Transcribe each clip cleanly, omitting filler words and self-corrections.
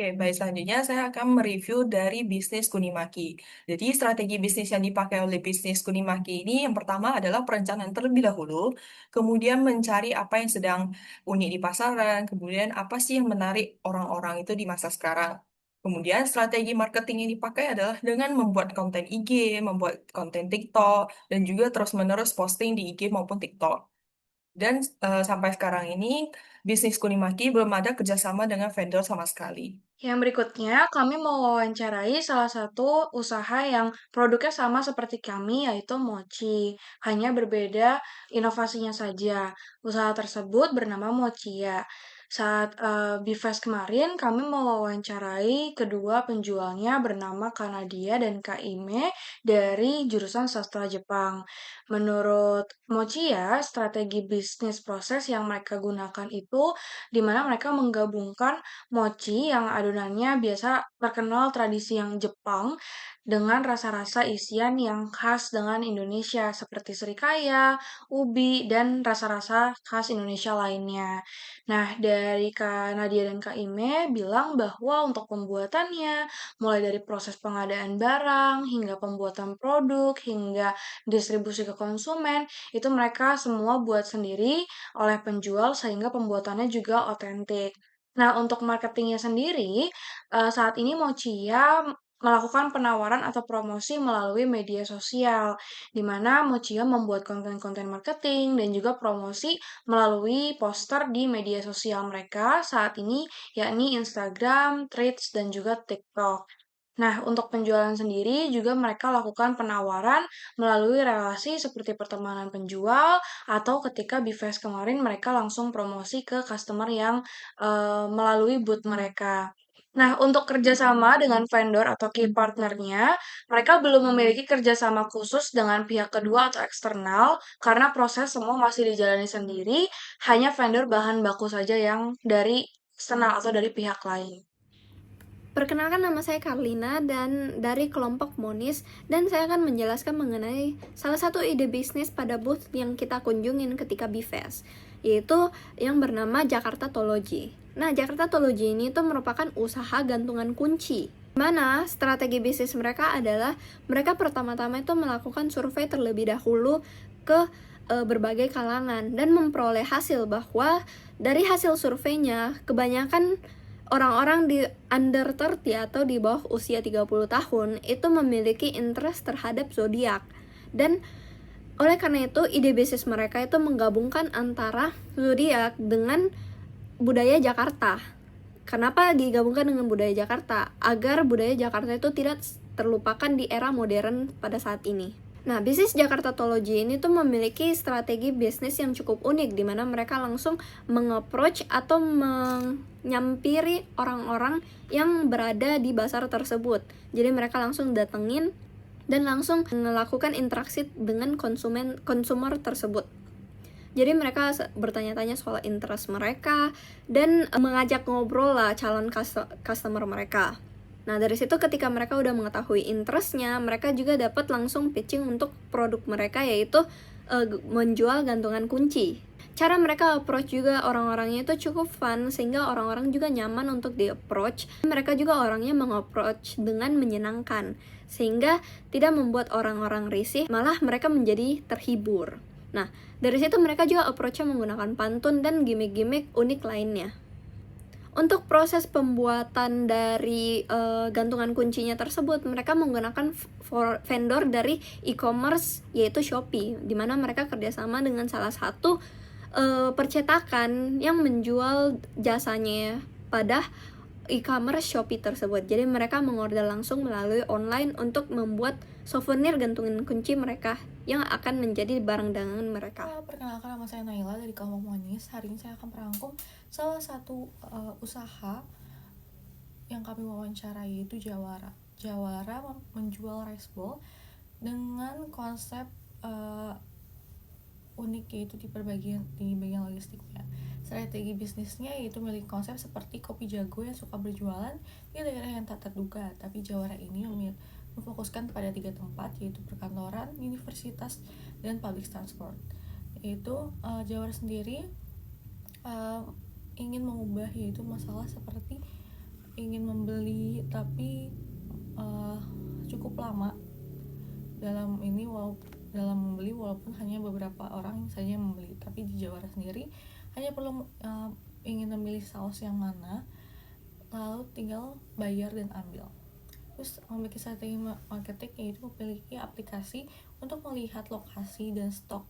Oke, baik, selanjutnya saya akan mereview dari bisnis Kunimaki. Jadi strategi bisnis yang dipakai oleh bisnis Kunimaki ini yang pertama adalah perencanaan terlebih dahulu, kemudian mencari apa yang sedang unik di pasaran, kemudian apa sih yang menarik orang-orang itu di masa sekarang. Kemudian strategi marketing yang dipakai adalah dengan membuat konten IG, membuat konten TikTok, dan juga terus-menerus posting di IG maupun TikTok. Dan sampai sekarang ini bisnis Kunimaki belum ada kerjasama dengan vendor sama sekali. Yang berikutnya, kami mau wawancarai salah satu usaha yang produknya sama seperti kami, yaitu Mochi. Hanya berbeda inovasinya saja. Usaha tersebut bernama Mochia. Saat Bifest kemarin, kami mau wawancarai kedua penjualnya bernama Kanadia dan Kak Ime dari jurusan sastra Jepang. Menurut Mochia, strategi bisnis proses yang mereka gunakan itu di mana mereka menggabungkan mochi yang adonannya biasa terkenal tradisi yang Jepang dengan rasa-rasa isian yang khas dengan Indonesia seperti serikaya, ubi, dan rasa-rasa khas Indonesia lainnya. Nah, dari Kak Nadia dan Kak Ime bilang bahwa untuk pembuatannya, mulai dari proses pengadaan barang, hingga pembuatan produk, hingga distribusi ke konsumen, itu mereka semua buat sendiri oleh penjual sehingga pembuatannya juga otentik. Nah, untuk marketingnya sendiri, saat ini Mochia melakukan penawaran atau promosi melalui media sosial, di mana Mochia membuat konten-konten marketing dan juga promosi melalui poster di media sosial mereka saat ini, yakni Instagram, Threads, dan juga TikTok. Nah, untuk penjualan sendiri juga mereka lakukan penawaran melalui relasi seperti pertemanan penjual atau ketika Bifest kemarin mereka langsung promosi ke customer yang melalui booth mereka. Nah, untuk kerjasama dengan vendor atau key partnernya, mereka belum memiliki kerjasama khusus dengan pihak kedua atau eksternal karena proses semua masih dijalani sendiri, hanya vendor bahan baku saja yang dari eksternal atau dari pihak lain. Perkenalkan, nama saya Karlina dan dari kelompok Monis, dan saya akan menjelaskan mengenai salah satu ide bisnis pada booth yang kita kunjungin ketika Bifest, yaitu yang bernama Jakarta Tology. Nah, Jakarta Tology ini tuh merupakan usaha gantungan kunci. Mana strategi bisnis mereka adalah mereka pertama-tama itu melakukan survei terlebih dahulu ke berbagai kalangan dan memperoleh hasil bahwa dari hasil surveinya kebanyakan orang-orang di under 30 atau di bawah usia 30 tahun itu memiliki interest terhadap zodiak. Dan oleh karena itu, ide bisnis mereka itu menggabungkan antara zodiak dengan budaya Jakarta. Kenapa digabungkan dengan budaya Jakarta? Agar budaya Jakarta itu tidak terlupakan di era modern pada saat ini. Nah, bisnis Jakarta Tology ini tuh memiliki strategi bisnis yang cukup unik, di mana mereka langsung meng-approach atau menyampiri orang-orang yang berada di pasar tersebut. Jadi mereka langsung datengin dan langsung melakukan interaksi dengan konsumer tersebut. Jadi mereka bertanya-tanya soal interest mereka dan mengajak ngobrol lah calon customer mereka. Nah, dari situ ketika mereka udah mengetahui interestnya, mereka juga dapat langsung pitching untuk produk mereka, yaitu menjual gantungan kunci. Cara mereka approach juga orang-orangnya itu cukup fun, sehingga orang-orang juga nyaman untuk di-approach. Mereka juga orangnya meng-approach dengan menyenangkan, sehingga tidak membuat orang-orang risih, malah mereka menjadi terhibur. Nah, dari situ mereka juga approach-nya menggunakan pantun dan gimmick-gimmick unik lainnya. Untuk proses pembuatan dari gantungan kuncinya tersebut, mereka menggunakan vendor dari e-commerce yaitu Shopee, di mana mereka kerjasama dengan salah satu percetakan yang menjual jasanya pada e-commerce Shopee tersebut. Jadi mereka mengorder langsung melalui online untuk membuat souvenir gantungan kunci mereka yang akan menjadi barang dagangan mereka. Perkenalkan, nama saya Naila dari kelompok Monis. Hari ini saya akan merangkum salah satu usaha yang kami wawancarai, yaitu Jawara. Jawara menjual rice bowl dengan konsep unik, yaitu di bagian logistiknya. Strategi bisnisnya yaitu memiliki konsep seperti kopi jago yang suka berjualan di daerah yang tak terduga, tapi Jawara ini memfokuskan pada 3 tempat, yaitu perkantoran, universitas, dan public transport. Yaitu Jawara sendiri ingin mengubah yaitu masalah seperti ingin membeli tapi cukup lama dalam membeli, walaupun hanya beberapa orang saja yang membeli. Tapi di Jawara sendiri hanya perlu ingin memilih saus yang mana, lalu tinggal bayar dan ambil. Terus memiliki strategi marketing, yaitu memiliki aplikasi untuk melihat lokasi dan stok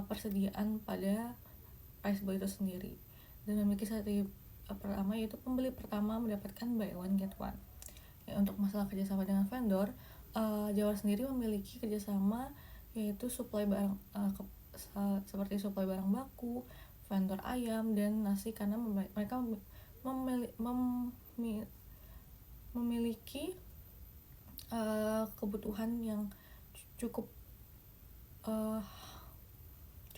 persediaan pada Ricebo itu sendiri. Dan memiliki strategi pertama, yaitu pembeli pertama mendapatkan buy one get one. Ya, untuk masalah kerjasama dengan vendor, Jawara sendiri memiliki kerjasama, yaitu suplai barang seperti suplai barang baku, vendor ayam dan nasi, karena mereka memiliki kebutuhan yang cukup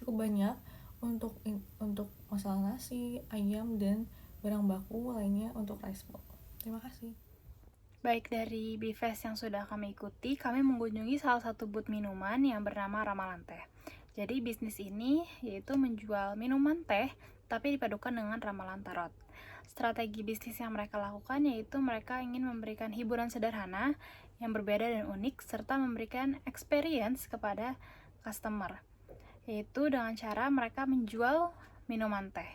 banyak untuk masalah nasi, ayam dan barang baku lainnya untuk Ricebo. Terima kasih. Baik, dari Bifest yang sudah kami ikuti, kami mengunjungi salah satu booth minuman yang bernama Ramalan Teh. Jadi bisnis ini yaitu menjual minuman teh tapi dipadukan dengan ramalan tarot. Strategi bisnis yang mereka lakukan yaitu mereka ingin memberikan hiburan sederhana yang berbeda dan unik serta memberikan experience kepada customer, yaitu dengan cara mereka menjual minuman teh.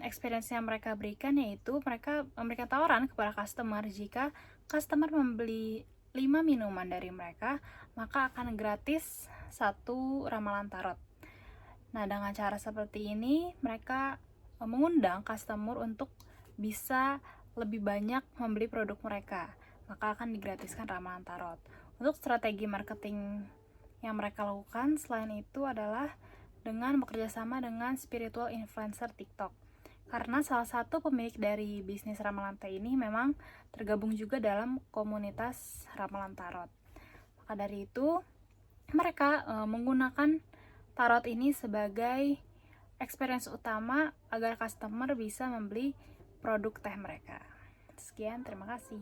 Experience yang mereka berikan yaitu mereka memberikan tawaran kepada customer, jika customer membeli 5 minuman dari mereka, maka akan gratis 1 ramalan tarot. Nah, dengan cara seperti ini mereka mengundang customer untuk bisa lebih banyak membeli produk mereka, maka akan digratiskan ramalan tarot. Untuk strategi marketing yang mereka lakukan selain itu adalah dengan bekerjasama dengan spiritual influencer TikTok, karena salah satu pemilik dari bisnis ramalan teh ini memang tergabung juga dalam komunitas ramalan tarot. Maka dari itu mereka menggunakan tarot ini sebagai experience utama agar customer bisa membeli produk teh mereka. Sekian, terima kasih.